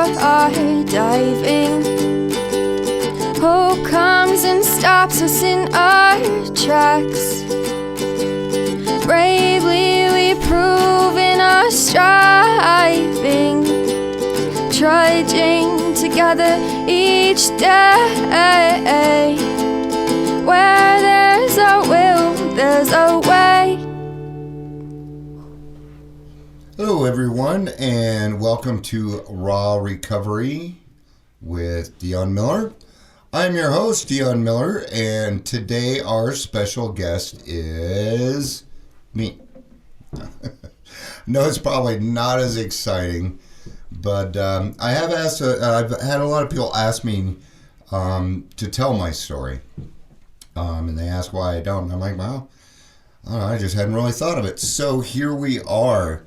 skydiving. Hope comes and stops us in our tracks. Bravely we prove in our striving, trudging together each day. Where there's a will, there's a way. Hello everyone, and welcome to Raw Recovery with Dion Miller. I'm your host, Dion Miller, and today our special guest is me. No, it's probably not as exciting, but I have asked. I've had a lot of people ask me to tell my story, and they ask why I don't. And I'm like, well, I just hadn't really thought of it. So here we are.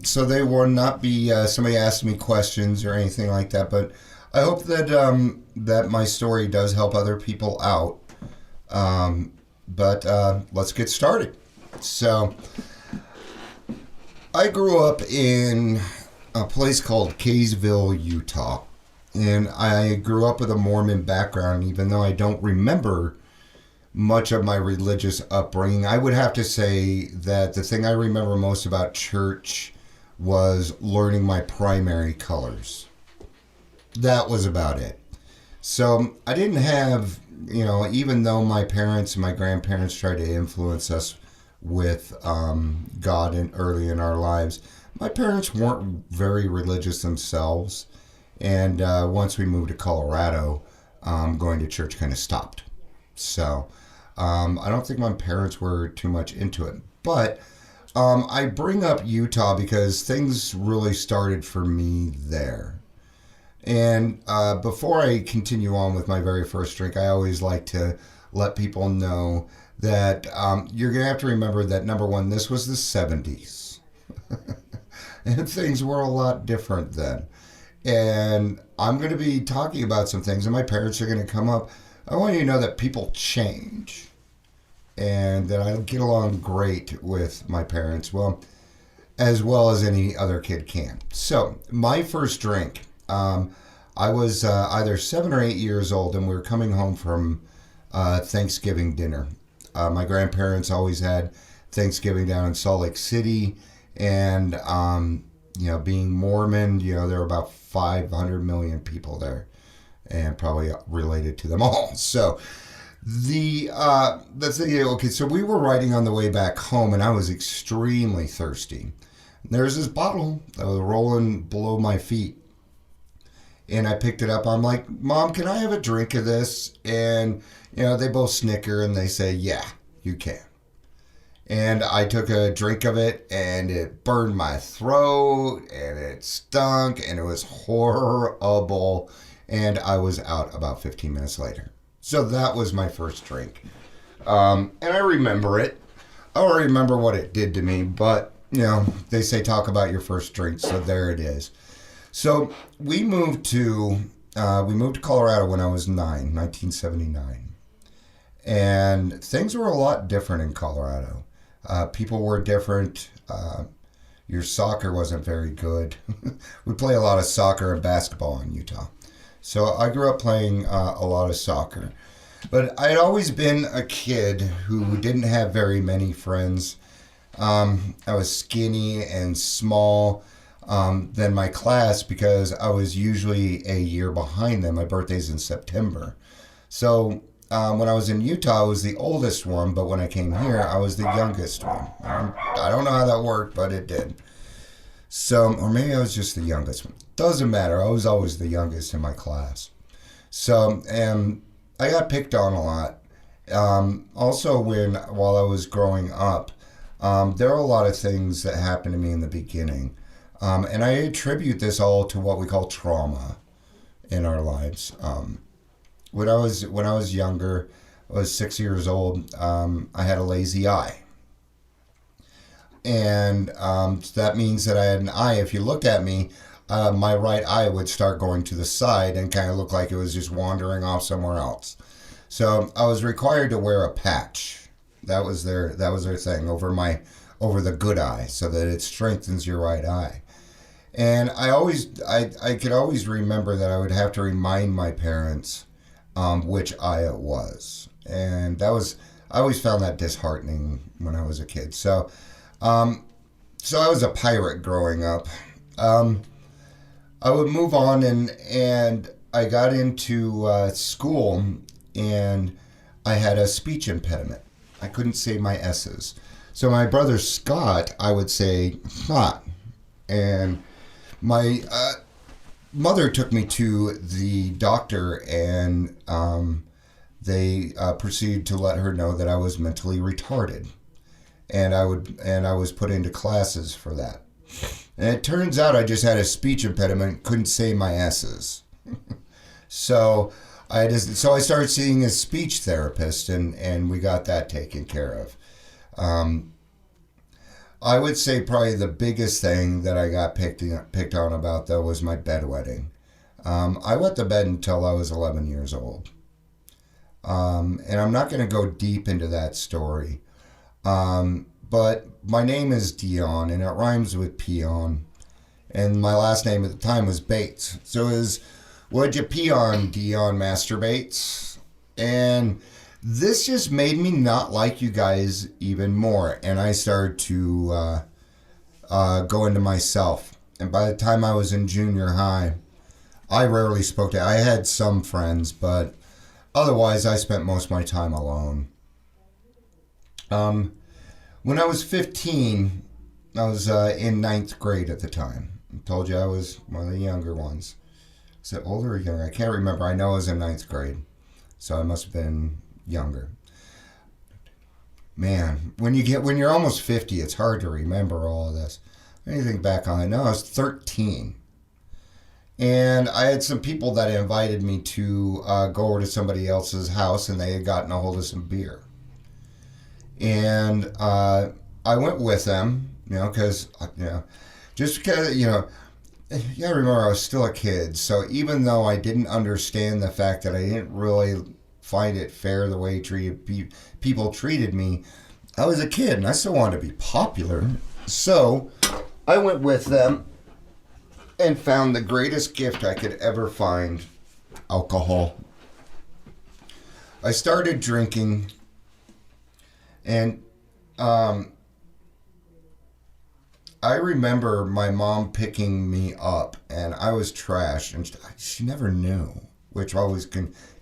So they will not be somebody asking me questions or anything like that, but I hope that that my story does help other people out. But let's get started. So I grew up in a place called Kaysville, Utah, and I grew up with a Mormon background, even though I don't remember much of my religious upbringing. I would have to say that the thing I remember most about church was learning my primary colors. That was about it. So I didn't have, even though my parents and my grandparents tried to influence us with God early in our lives, my parents weren't very religious themselves. And once we moved to Colorado, going to church kind of stopped. So I don't think my parents were too much into it. But I bring up Utah because things really started for me there. And before I continue on with my very first drink, I always like to let people know that you're going to have to remember that, number one, this was the 70s. And things were a lot different then. And I'm going to be talking about some things, and my parents are going to come up. I want you to know that people change, and that I get along great with my parents, as well as any other kid can. So, my first drink, I was either 7 or 8 years old, and we were coming home from Thanksgiving dinner. My grandparents always had Thanksgiving down in Salt Lake City, and being Mormon, there were about 500 million people there, and probably related to them all. So the thing, okay, so we were riding on the way back home, and I was extremely thirsty. There's this bottle that was rolling below my feet, and I picked it up. I'm like, Mom, can I have a drink of this? And they both snicker and they say, yeah, you can. And I took a drink of it, and it burned my throat, and it stunk, and it was horrible. And I was out about 15 minutes later. So that was my first drink. And I remember it. I don't remember what it did to me, but, they say talk about your first drink, so there it is. So we moved to Colorado when I was 1979. And things were a lot different in Colorado. People were different. Your soccer wasn't very good. We play a lot of soccer and basketball in Utah. So I grew up playing a lot of soccer. But I had always been a kid who didn't have very many friends. I was skinny and small than my class because I was usually a year behind them. My birthday's in September. So when I was in Utah, I was the oldest one, but when I came here, I was the youngest one. I don't know how that worked, but it did. So, or maybe I was just the youngest one. Doesn't matter. I was always the youngest in my class. So, I got picked on a lot. Also, while I was growing up, there were a lot of things that happened to me in the beginning. And I attribute this all to what we call trauma in our lives. When I was younger, I was 6 years old, I had a lazy eye. And that means that I had an eye. If you looked at me, my right eye would start going to the side and kind of look like it was just wandering off somewhere else. So I was required to wear a patch. That was their thing over the good eye, so that it strengthens your right eye. And I could always remember that I would have to remind my parents which eye it was. And I always found that disheartening when I was a kid. So I was a pirate growing up. I would move on, and I got into school, and I had a speech impediment. I couldn't say my S's. So my brother Scott, I would say not. And my mother took me to the doctor, and they proceeded to let her know that I was mentally retarded, and I was put into classes for that. And it turns out I just had a speech impediment, couldn't say my S's. So I started seeing a speech therapist, and we got that taken care of. I would say probably the biggest thing that I got picked on about, though, was my bedwetting. I wet the bed until I was 11 years old. And I'm not going to go deep into that story. But my name is Dion, and it rhymes with peon. And my last name at the time was Bates. So it was, what'd you pee on, Dion masturbates? And this just made me not like you guys even more. And I started to go into myself. And by the time I was in junior high, I rarely spoke to. I had some friends, but otherwise I spent most of my time alone. When I was 15, I was in ninth grade at the time. I told you I was one of the younger ones. Is it older or younger? I can't remember. I know I was in ninth grade, so I must have been younger. Man, when you're almost 50, it's hard to remember all of this. Anything back on it? No, I was 13. And I had some people that invited me to go over to somebody else's house, and they had gotten a hold of some beer. And I went with them, because, just because, you gotta remember I was still a kid. So even though I didn't understand the fact that I didn't really find it fair the way people treated me, I was a kid and I still wanted to be popular. So I went with them and found the greatest gift I could ever find: alcohol. I started drinking, and I remember my mom picking me up, and I was trash, and she never knew, which always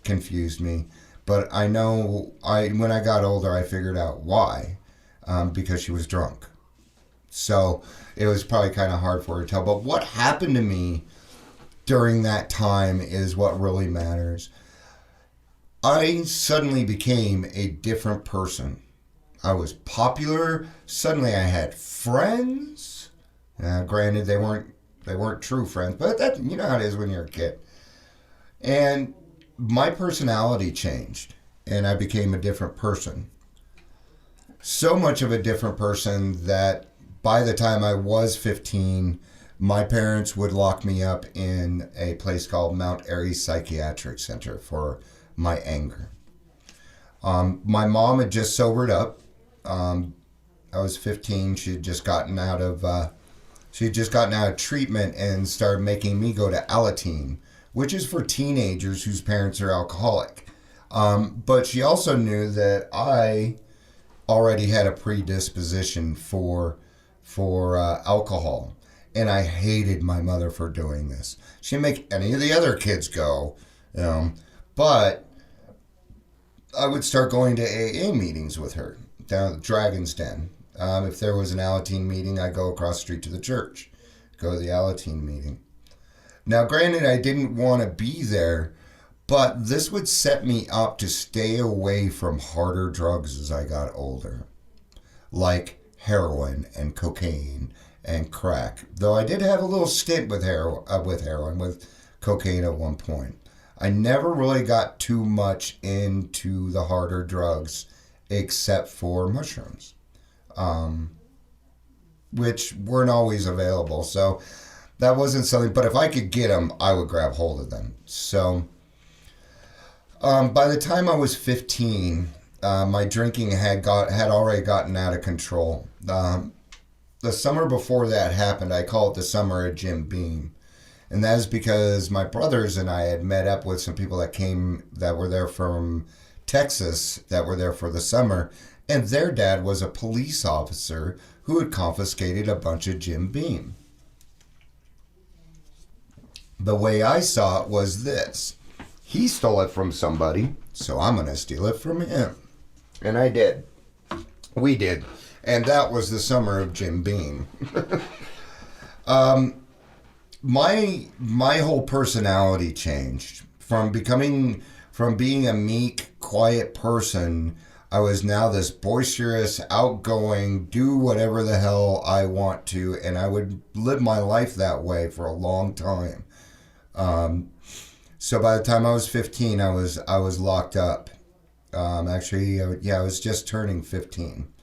confused me. But I know when I got older, I figured out why, because she was drunk. So it was probably kind of hard for her to tell. But what happened to me during that time is what really matters. I suddenly became a different person. I was popular. Suddenly I had friends. Granted, they weren't true friends, but that, you know how it is when you're a kid. And my personality changed, and I became a different person. So much of a different person that by the time I was 15, my parents would lock me up in a place called Mount Airy Psychiatric Center for my anger. My mom had just sobered up. I was 15. She had just gotten out of treatment and started making me go to Alateen, which is for teenagers whose parents are alcoholic. But she also knew that I already had a predisposition for alcohol, and I hated my mother for doing this. She didn't make any of the other kids go, but I would start going to AA meetings with her down at the Dragon's Den. If there was an Alateen meeting, I'd go across the street to the church, go to the Alateen meeting. Now, granted, I didn't want to be there, but this would set me up to stay away from harder drugs as I got older, like heroin and cocaine and crack. Though I did have a little stint with cocaine at one point. I never really got too much into the harder drugs except for mushrooms, which weren't always available. So that wasn't something, but if I could get them, I would grab hold of them. So by the time I was 15, my drinking had already gotten out of control. The the summer before that happened, I call it the summer of Jim Beam. And that is because my brothers and I had met up with some people that were there from Texas that were there for the summer. And their dad was a police officer who had confiscated a bunch of Jim Beam. The way I saw it was this. He stole it from somebody, so I'm going to steal it from him. And I did. We did. And that was the summer of Jim Beam. My whole personality changed from being a meek, quiet person. I was now this boisterous, outgoing, do whatever the hell I want to, and I would live my life that way for a long time. So by the time I was 15, I was locked up. I was just turning 15. I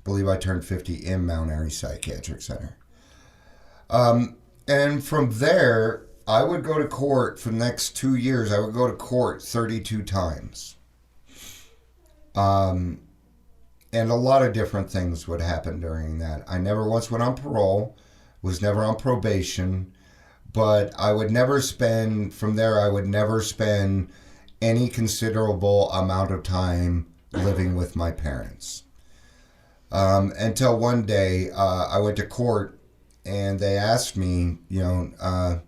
believe I turned 50 in Mount Airy Psychiatric Center. And from there, I would go to court for the next 2 years. I would go to court 32 times. And a lot of different things would happen during that. I never once went on parole, was never on probation, but I would never spend any considerable amount of time living with my parents. Until one day, I went to court and they asked me, Mr.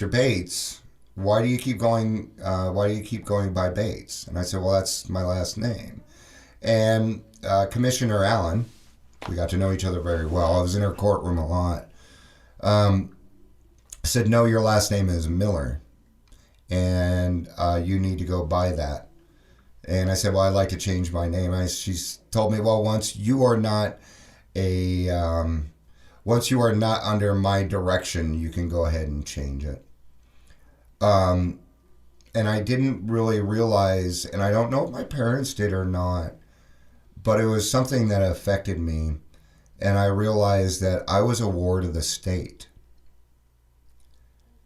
Bates, why do you keep going by Bates? And I said, well, that's my last name. And Commissioner Allen, we got to know each other very well. I was in her courtroom a lot. Said, no, your last name is Miller, and you need to go by that. And I said, well, I'd like to change my name. She told me, well, once you are not under my direction, you can go ahead and change it. And I didn't really realize, and I don't know if my parents did or not, but it was something that affected me. And I realized that I was a ward of the state.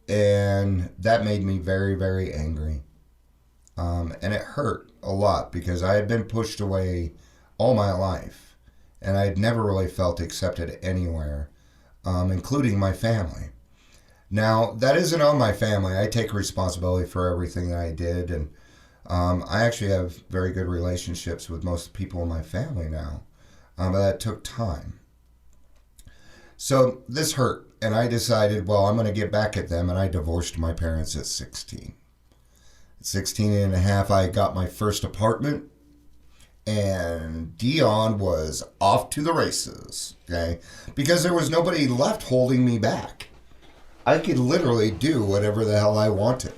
And that made me very, very angry. And it hurt a lot because I had been pushed away all my life. And I had never really felt accepted anywhere, including my family. Now, that isn't on my family. I take responsibility for everything that I did. And I actually have very good relationships with most people in my family now. But that took time. So this hurt. And I decided, well, I'm going to get back at them. And I divorced my parents at 16. At 16 and a half, I got my first apartment. And Dion was off to the races, okay? Because there was nobody left holding me back. I could literally do whatever the hell I wanted.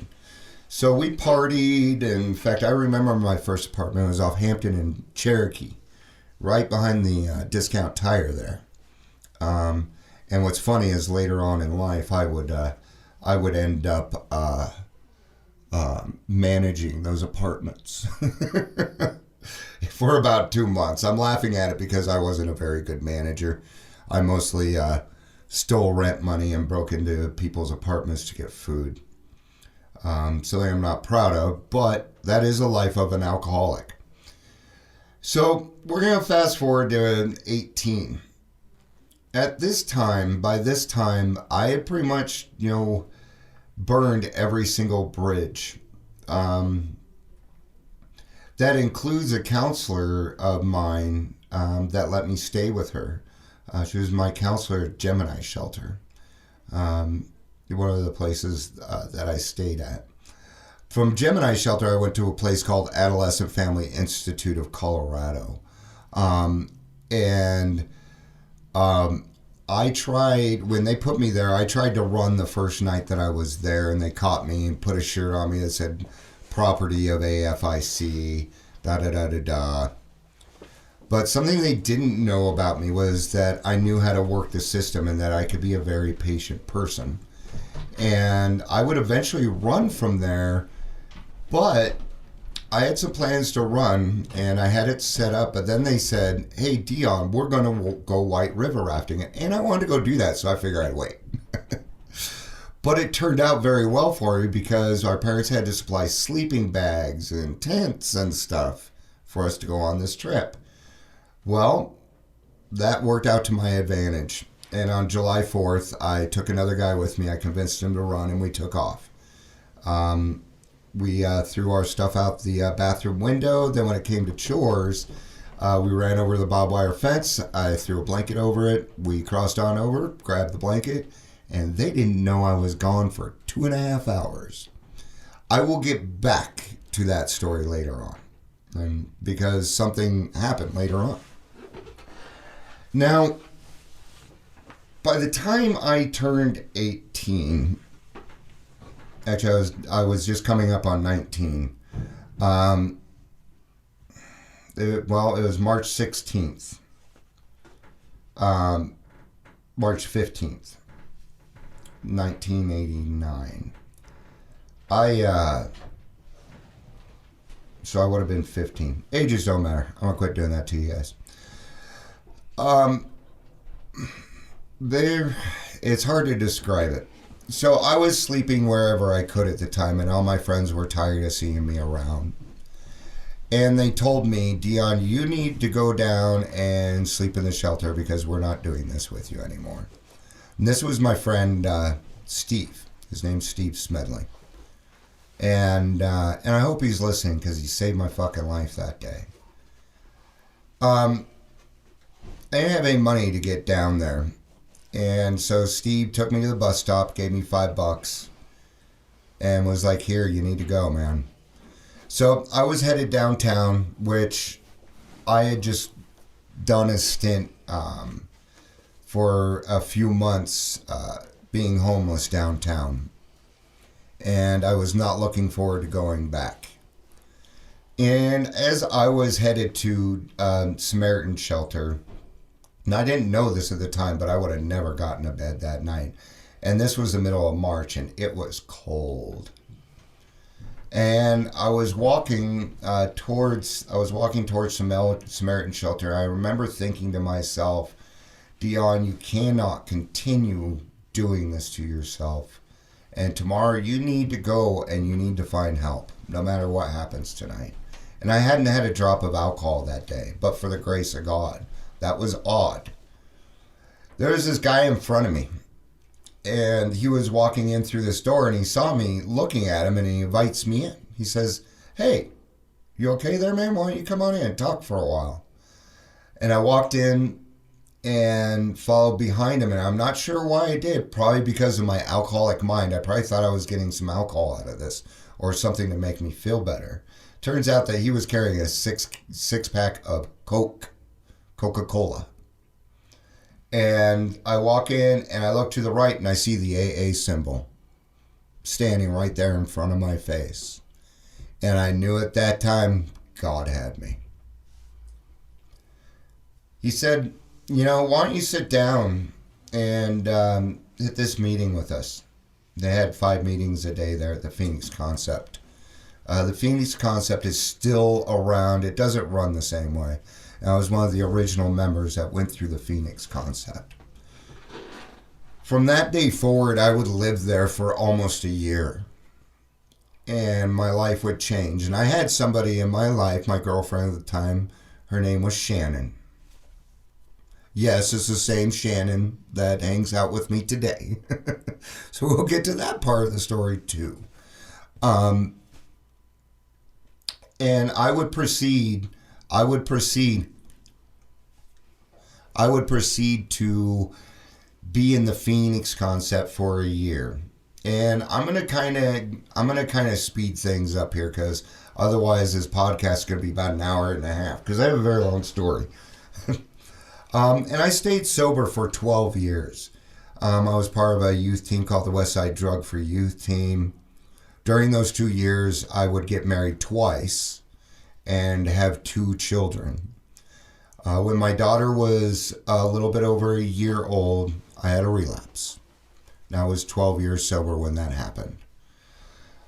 So we partied. In fact, I remember my first apartment. It was off Hampton and Cherokee, right behind the Discount Tire there. And what's funny is later on in life, I would end up managing those apartments for about 2 months. I'm laughing at it because I wasn't a very good manager. I mostly stole rent money and broke into people's apartments to get food. Something I'm not proud of, but that is the life of an alcoholic. So we're going to fast forward to 18. By this time, I had pretty much, burned every single bridge. That includes a counselor of mine that let me stay with her. She was my counselor at Gemini Shelter, one of the places that I stayed at. From Gemini Shelter, I went to a place called Adolescent Family Institute of Colorado. I tried, when they put me there, I tried to run the first night that I was there, and they caught me and put a shirt on me that said, property of AFIC, da-da-da-da-da. But something they didn't know about me was that I knew how to work the system and that I could be a very patient person. And I would eventually run from there, but I had some plans to run, and I had it set up, but then they said, hey, Dion, we're going to go White River rafting. And I wanted to go do that, so I figured I'd wait. But it turned out very well for me because our parents had to supply sleeping bags and tents and stuff for us to go on this trip. Well, that worked out to my advantage. And on July 4th, I took another guy with me. I convinced him to run, and we took off. We threw our stuff out the bathroom window. Then when it came to chores, we ran over the barbed wire fence. I threw a blanket over it. We crossed on over, grabbed the blanket, and they didn't know I was gone for 2.5 hours. I will get back to that story later on, because something happened later on. Now, by the time I turned 18, actually I was just coming up on 19. It was March 16th. March 15th, 1989. So I would have been 15. Ages don't matter. I'm gonna quit doing that to you guys. It's hard to describe it. So I was sleeping wherever I could at the time, and all my friends were tired of seeing me around. And they told me, Dion, you need to go down and sleep in the shelter because we're not doing this with you anymore. And this was my friend Steve. His name's Steve Smedley. And I hope he's listening because he saved my fucking life that day. I didn't have any money to get down there. And so Steve took me to the bus stop, gave me $5, and was like, here, you need to go, man. So I was headed downtown, which I had just done a stint for a few months being homeless downtown. And I was not looking forward to going back. And as I was headed to Samaritan Shelter, and I didn't know this at the time, but I would have never gotten to bed that night. And this was the middle of March, and it was cold. And I was walking towards Samaritan Shelter. I remember thinking to myself, Dion, you cannot continue doing this to yourself. And tomorrow you need to go and you need to find help, no matter what happens tonight. And I hadn't had a drop of alcohol that day, but for the grace of God. That was odd. There was this guy in front of me, and he was walking in through this door, and he saw me looking at him, and he invites me in. He says, hey, you okay there, man? Why don't you come on in and talk for a while? And I walked in and followed behind him, and I'm not sure why I did. Probably because of my alcoholic mind. I probably thought I was getting some alcohol out of this or something to make me feel better. Turns out that he was carrying a six-pack of Coca-Cola. And I walk in and I look to the right and I see the AA symbol standing right there in front of my face. And I knew at that time God had me. He said, you know, why don't you sit down and hit this meeting with us? They had 5 meetings a day there at the Phoenix Concept. The Phoenix Concept is still around. It doesn't run the same way. And I was one of the original members that went through the Phoenix Concept. From that day forward, I would live there for almost a year. And my life would change. And I had somebody in my life, my girlfriend at the time, her name was Shannon. Yes, it's the same Shannon that hangs out with me today. So we'll get to that part of the story too. And I would proceed to be in the Phoenix Concept for a year. And I'm gonna kind of speed things up here because otherwise this podcast is gonna be about an hour and a half because I have a very long story. And I stayed sober for 12 years. I was part of a youth team called the Westside Drug Free Youth Team. During those 2 years, I would get married twice and have 2 children. When my daughter was a little bit over a year old, I had a relapse. Now, I was 12 years sober when that happened.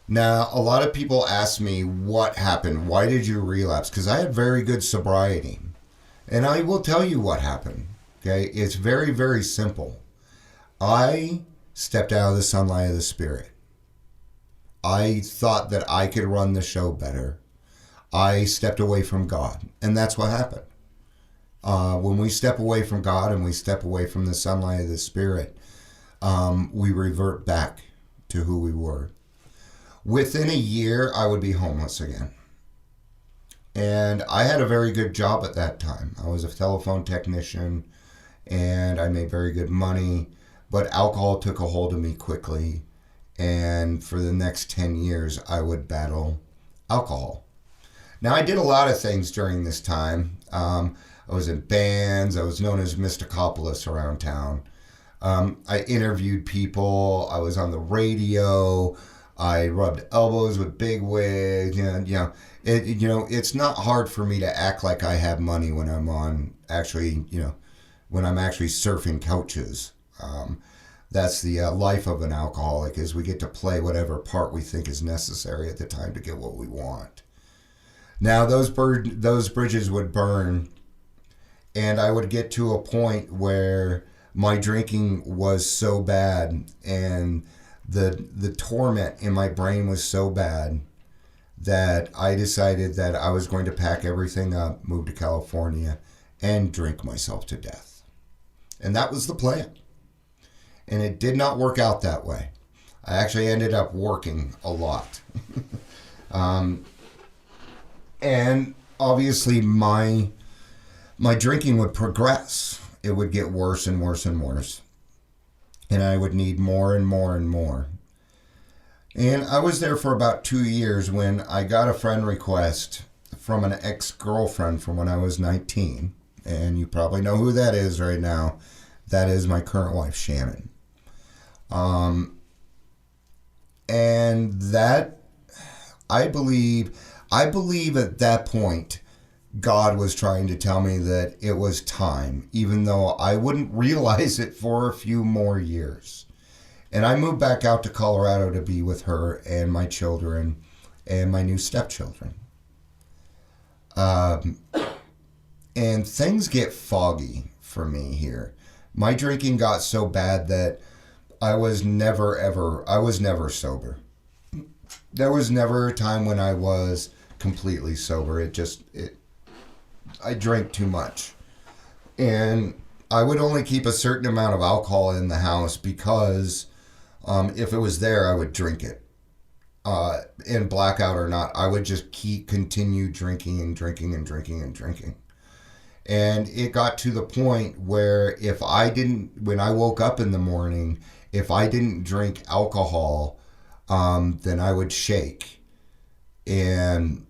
Now, a lot of people ask me what happened. Why did you relapse? Because I had very good sobriety. And I will tell you what happened. Okay, it's very, very simple. I stepped out of the sunlight of the Spirit. I thought that I could run the show better. I stepped away from God. And that's what happened. When we step away from God and we step away from the sunlight of the Spirit, we revert back to who we were. Within a year, I would be homeless again. And I had a very good job at that time. I was a telephone technician and I made very good money, but alcohol took a hold of me quickly. And for the next 10 years, I would battle alcohol. Now, I did a lot of things during this time. I was in bands. I was known as Mr. around town. I interviewed people. I was on the radio. I rubbed elbows with bigwigs. It's not hard for me to act like I have money when I'm when I'm actually surfing couches. That's the life of an alcoholic, is we get to play whatever part we think is necessary at the time to get what we want. Now, those bridges would burn, and I would get to a point where my drinking was so bad and the torment in my brain was so bad that I decided that I was going to pack everything up, move to California, and drink myself to death. And that was the plan. And it did not work out that way. I actually ended up working a lot. And obviously my drinking would progress. It would get worse and worse and worse. And I would need more and more and more. And I was there for about 2 years when I got a friend request from an ex-girlfriend from when I was 19. And you probably know who that is right now. That is my current wife, Shannon. And that, I believe at that point, God was trying to tell me that it was time, even though I wouldn't realize it for a few more years. And I moved back out to Colorado to be with her and my children and my new stepchildren. And things get foggy for me here. My drinking got so bad that I was never sober. There was never a time when I was completely sober. I drank too much. And I would only keep a certain amount of alcohol in the house because if it was there, I would drink it. In blackout or not, I would just continue drinking and drinking and drinking and drinking. And it got to the point where when I woke up in the morning, if I didn't drink alcohol, then I would shake and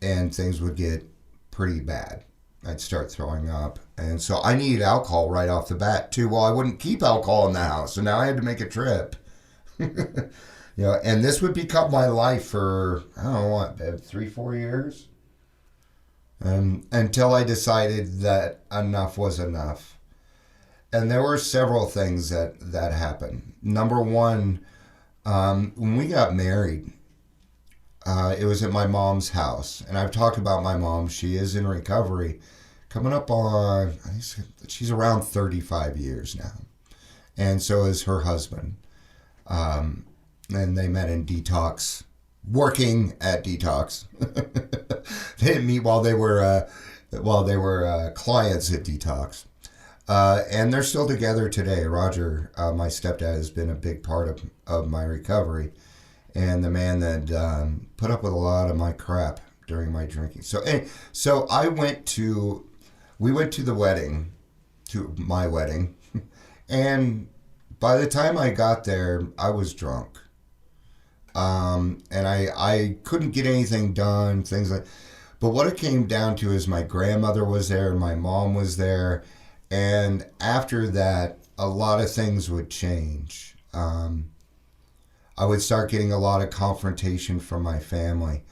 things would get pretty bad. I'd start throwing up. And so I needed alcohol right off the bat too. Well, I wouldn't keep alcohol in the house. So now I had to make a trip. And this would become my life for, I don't know what, 3-4 years. Until I decided that enough was enough. And there were several things that happened. Number one, when we got married, it was at my mom's house. And I've talked about my mom. She is in recovery. Coming up on, I think she's around 35 years now. And so is her husband. And they met in detox, working at detox. They didn't meet while they were clients at detox. And they're still together today. Roger, my stepdad, has been a big part of my recovery, and the man that put up with a lot of my crap during my drinking. So we went to the wedding, to my wedding, and by the time I got there, I was drunk. And I couldn't get anything done, but what it came down to is my grandmother was there, and my mom was there. And after that, a lot of things would change. I would start getting a lot of confrontation from my family.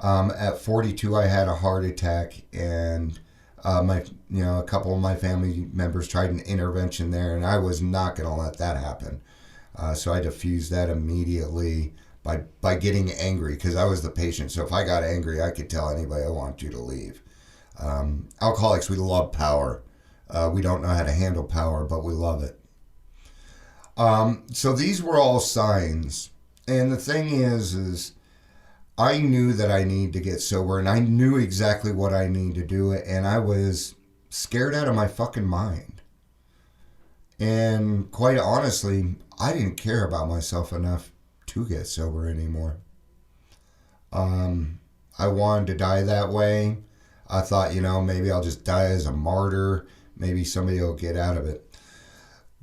At 42, I had a heart attack, and a couple of my family members tried an intervention there, and I was not going to let that happen. So I diffused that immediately by getting angry, because I was the patient. So if I got angry, I could tell anybody, I want you to leave. Alcoholics, we love power. We don't know how to handle power, but we love it. So these were all signs. And the thing is I knew that I needed to get sober, and I knew exactly what I needed to do, and I was scared out of my fucking mind. And quite honestly, I didn't care about myself enough to get sober anymore. I wanted to die that way. I thought, maybe I'll just die as a martyr. Maybe somebody will get out of it.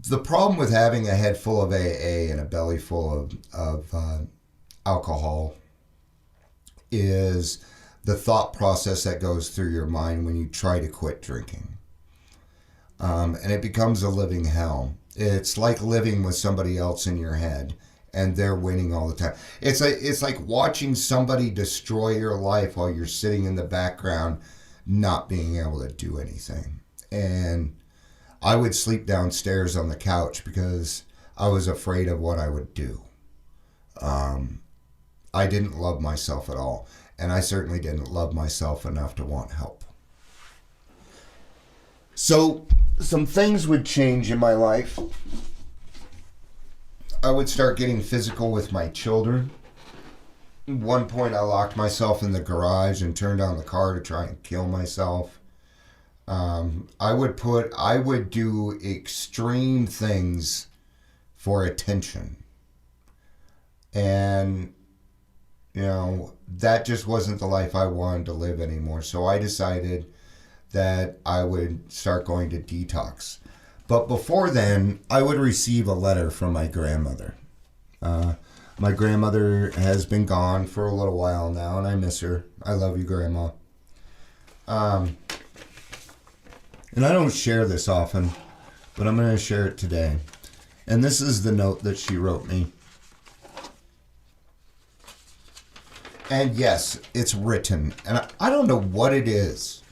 The problem with having a head full of AA and a belly full of alcohol is the thought process that goes through your mind when you try to quit drinking. And it becomes a living hell. It's like living with somebody else in your head, and they're winning all the time. It's like watching somebody destroy your life while you're sitting in the background, not being able to do anything. And I would sleep downstairs on the couch because I was afraid of what I would do. I didn't love myself at all. And I certainly didn't love myself enough to want help. So some things would change in my life. I would start getting physical with my children. At one point I locked myself in the garage and turned on the car to try and kill myself. I would do extreme things for attention. And, that just wasn't the life I wanted to live anymore. So I decided that I would start going to detox. But before then, I would receive a letter from my grandmother. My grandmother has been gone for a little while now, and I miss her. I love you, Grandma. And I don't share this often, but I'm going to share it today. And this is the note that she wrote me. And yes, it's written. And I don't know what it is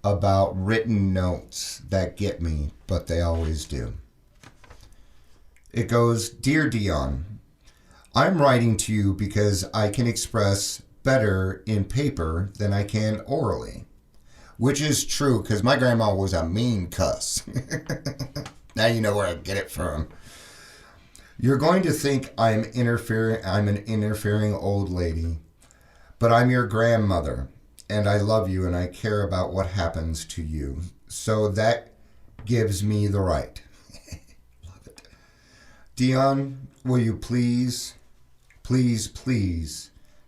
about written notes that get me, but they always do. It goes, Dear Dion, I'm writing to you because I can express better in paper than I can orally. Which is true, because my grandma was a mean cuss. Now you know where I get it from. You're going to think I'm an interfering old lady, but I'm your grandmother, and I love you, and I care about what happens to you. So that gives me the right. Love it. Dion, will you please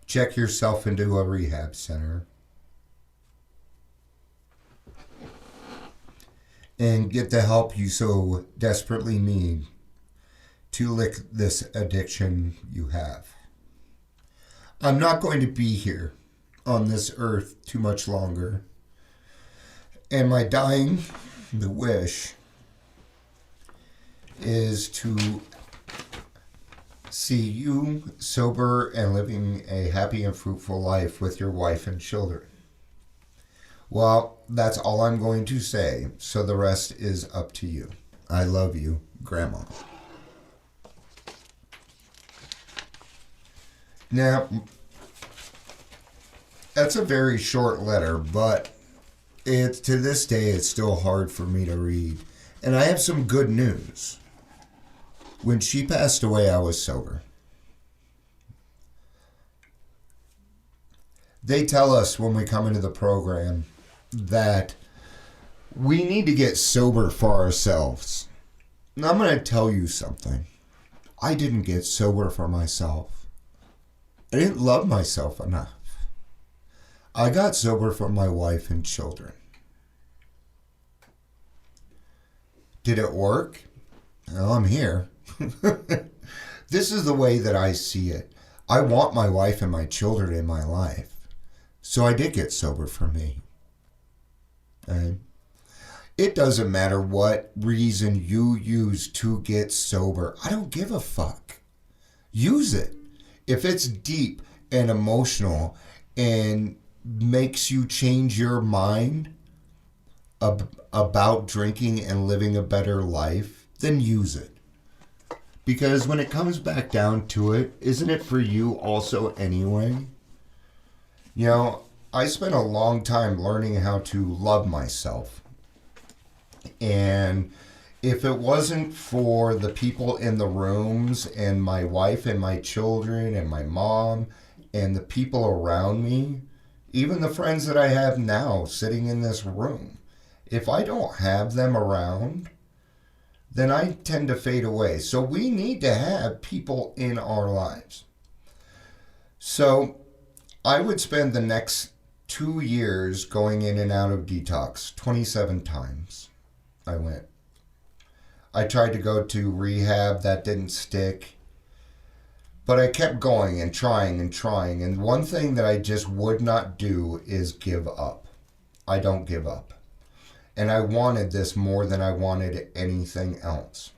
check yourself into a rehab center and get the help you so desperately need to lick this addiction you have. I'm not going to be here on this earth too much longer. And my dying, the wish, is to see you sober and living a happy and fruitful life with your wife and children. Well, that's all I'm going to say, so the rest is up to you. I love you, Grandma. Now, that's a very short letter, but to this day, it's still hard for me to read. And I have some good news. When she passed away, I was sober. They tell us when we come into the program that we need to get sober for ourselves. And I'm going to tell you something. I didn't get sober for myself. I didn't love myself enough. I got sober for my wife and children. Did it work? Well, I'm here. This is the way that I see it. I want my wife and my children in my life. So I did get sober for me. And it doesn't matter what reason you use to get sober. I don't give a fuck. Use it. If it's deep and emotional and makes you change your mind about drinking and living a better life, then use it. Because when it comes back down to it, isn't it for you also anyway? You know, I spent a long time learning how to love myself. And if it wasn't for the people in the rooms and my wife and my children and my mom and the people around me, even the friends that I have now sitting in this room, if I don't have them around, then I tend to fade away. So we need to have people in our lives. So I would spend the next 2 years going in and out of detox. 27 times I went. I tried to go to rehab. That didn't stick. But I kept going and trying and trying. And one thing that I just would not do is give up. I don't give up. And I wanted this more than I wanted anything else.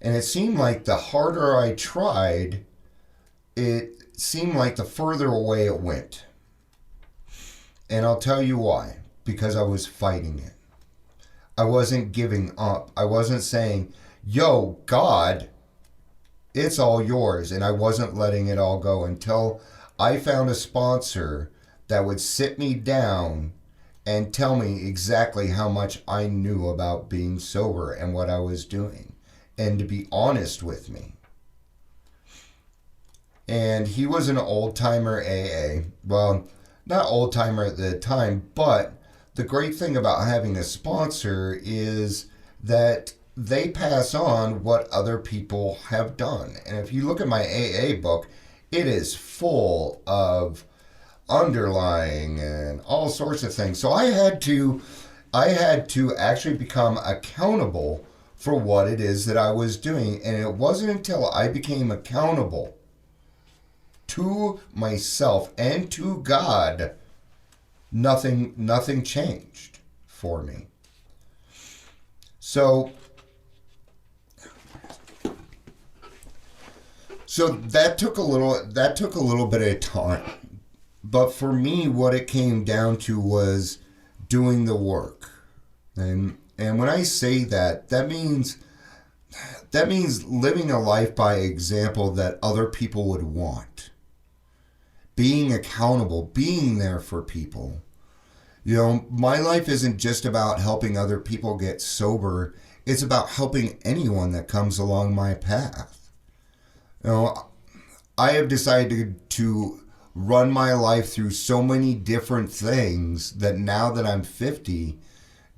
And it seemed like the harder I tried, it seemed like the further away it went. And I'll tell you why. Because I was fighting it. I wasn't giving up. I wasn't saying, yo, God, it's all yours. And I wasn't letting it all go until I found a sponsor that would sit me down and tell me exactly how much I knew about being sober and what I was doing, and to be honest with me. And he was an old-timer AA. Well, not old-timer at the time, but the great thing about having a sponsor is that they pass on what other people have done. And if you look at my AA book, it is full of underlying and all sorts of things. So I had to actually become accountable for what it is that I was doing. And it wasn't until I became accountable to myself and to God, nothing changed for me. So that took a little bit of time. But for me, what it came down to was doing the work. And when I say that, that means living a life by example that other people would want. Being accountable, being there for people. You know, my life isn't just about helping other people get sober. It's about helping anyone that comes along my path. You know, I have decided to run my life through so many different things that now that I'm 50,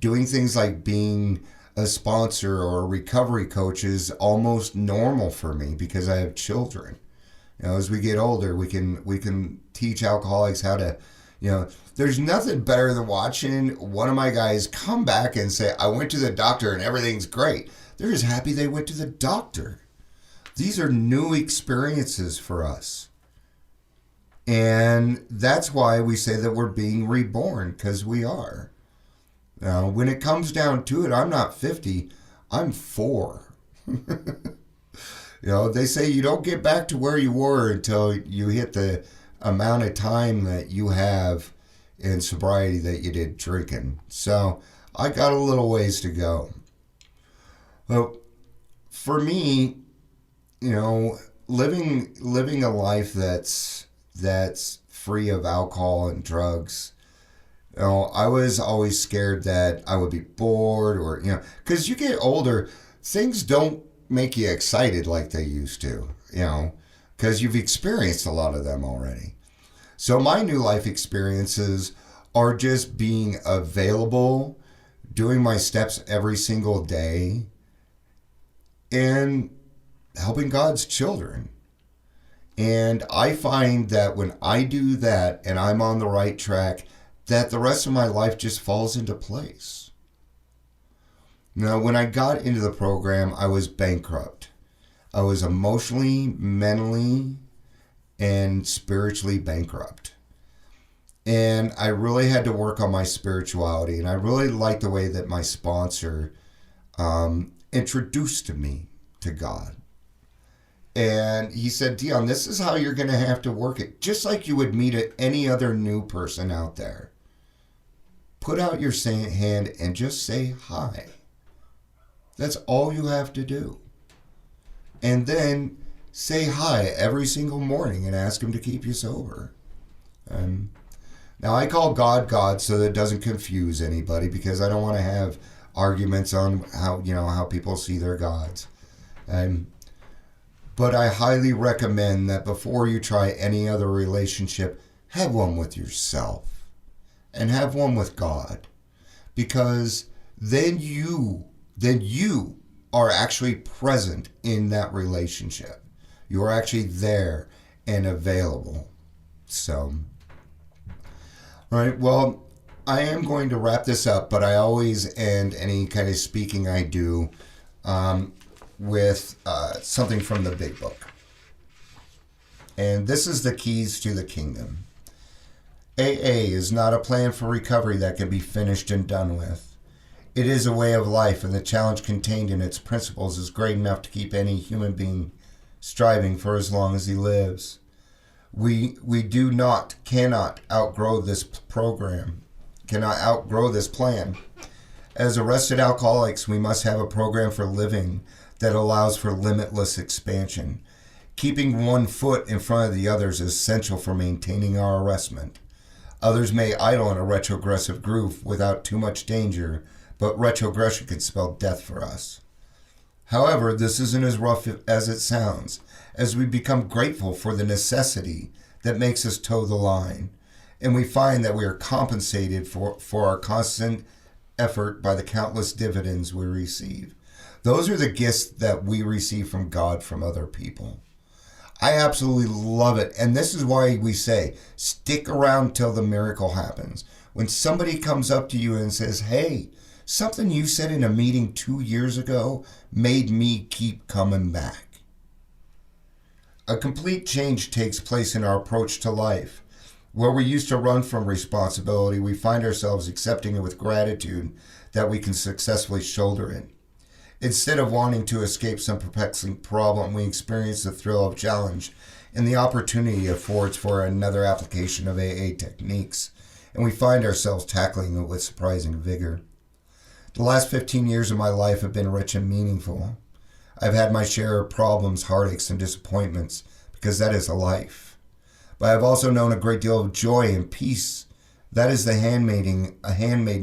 doing things like being a sponsor or a recovery coach is almost normal for me because I have children. You know, as we get older, we can teach alcoholics how to, you know, there's nothing better than watching one of my guys come back and say, I went to the doctor and everything's great. They're just happy they went to the doctor. These are new experiences for us. And that's why we say that we're being reborn, because we are. Now, when it comes down to it, I'm not 50, I'm 4. You know, they say you don't get back to where you were until you hit the amount of time that you have in sobriety that you did drinking. So I got a little ways to go. But for me, you know, living a life that's free of alcohol and drugs, you know, I was always scared that I would be bored or, you know, because you get older, things don't make you excited like they used to, you know, because you've experienced a lot of them already. So my new life experiences are just being available, doing my steps every single day, and helping God's children. And I find that when I do that and I'm on the right track, that the rest of my life just falls into place. Now, when I got into the program, I was bankrupt. I was emotionally, mentally, and spiritually bankrupt. And I really had to work on my spirituality. And I really liked the way that my sponsor introduced me to God. And he said, Dion, this is how you're going to have to work it. Just like you would meet any other new person out there. Put out your hand and just say hi. That's all you have to do. And then say hi every single morning and ask him to keep you sober. Now, I call God God so that it doesn't confuse anybody, because I don't want to have arguments on how people see their gods. But I highly recommend that before you try any other relationship, have one with yourself and have one with God. because then you are actually present in that relationship. You are actually there and available. So, all right, well, I am going to wrap this up, but I always end any kind of speaking I do with something from the Big Book. And this is the keys to the kingdom. AA is not a plan for recovery that can be finished and done with. It is a way of life, and the challenge contained in its principles is great enough to keep any human being striving for as long as he lives. We cannot outgrow this program, cannot outgrow this plan. As arrested alcoholics, we must have a program for living that allows for limitless expansion. Keeping one foot in front of the others is essential for maintaining our arrestment. Others may idle in a retrogressive groove without too much danger, but retrogression can spell death for us. However, this isn't as rough as it sounds, as we become grateful for the necessity that makes us toe the line, and we find that we are compensated for our constant effort by the countless dividends we receive. Those are the gifts that we receive from God from other people. I absolutely love it, and this is why we say, stick around till the miracle happens. When somebody comes up to you and says, hey, something you said in a meeting 2 years ago made me keep coming back. A complete change takes place in our approach to life. Where we used to run from responsibility, we find ourselves accepting it with gratitude that we can successfully shoulder it. Instead of wanting to escape some perplexing problem, we experience the thrill of challenge and the opportunity it affords for another application of AA techniques, and we find ourselves tackling it with surprising vigor. The last 15 years of my life have been rich and meaningful. I've had my share of problems, heartaches, and disappointments, because that is a life. But I've also known a great deal of joy and peace. That is a handmaiden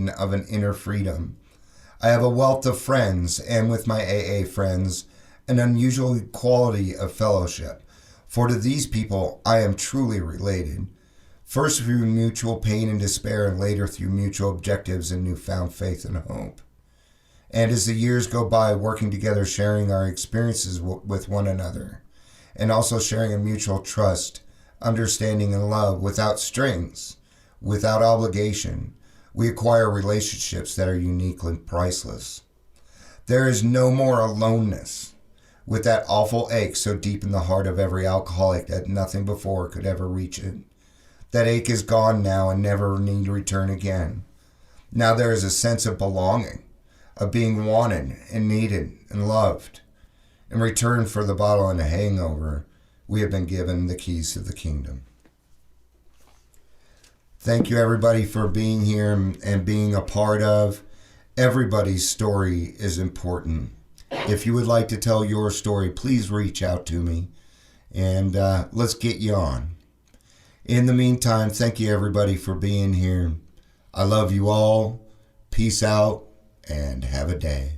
of an inner freedom. I have a wealth of friends, and with my AA friends, an unusual quality of fellowship. For to these people, I am truly related. First through mutual pain and despair, and later through mutual objectives and newfound faith and hope. And as the years go by, working together, sharing our experiences with one another, and also sharing a mutual trust, understanding, and love without strings, without obligation, we acquire relationships that are unique and priceless. There is no more aloneness, with that awful ache so deep in the heart of every alcoholic that nothing before could ever reach it. That ache is gone now and never need return again. Now there is a sense of belonging, of being wanted and needed and loved. In return for the bottle and a hangover, we have been given the keys to the kingdom. Thank you, everybody, for being here and being a part of. Everybody's story is important. If you would like to tell your story, please reach out to me, and let's get you on. In the meantime, thank you, everybody, for being here. I love you all. Peace out, and have a day.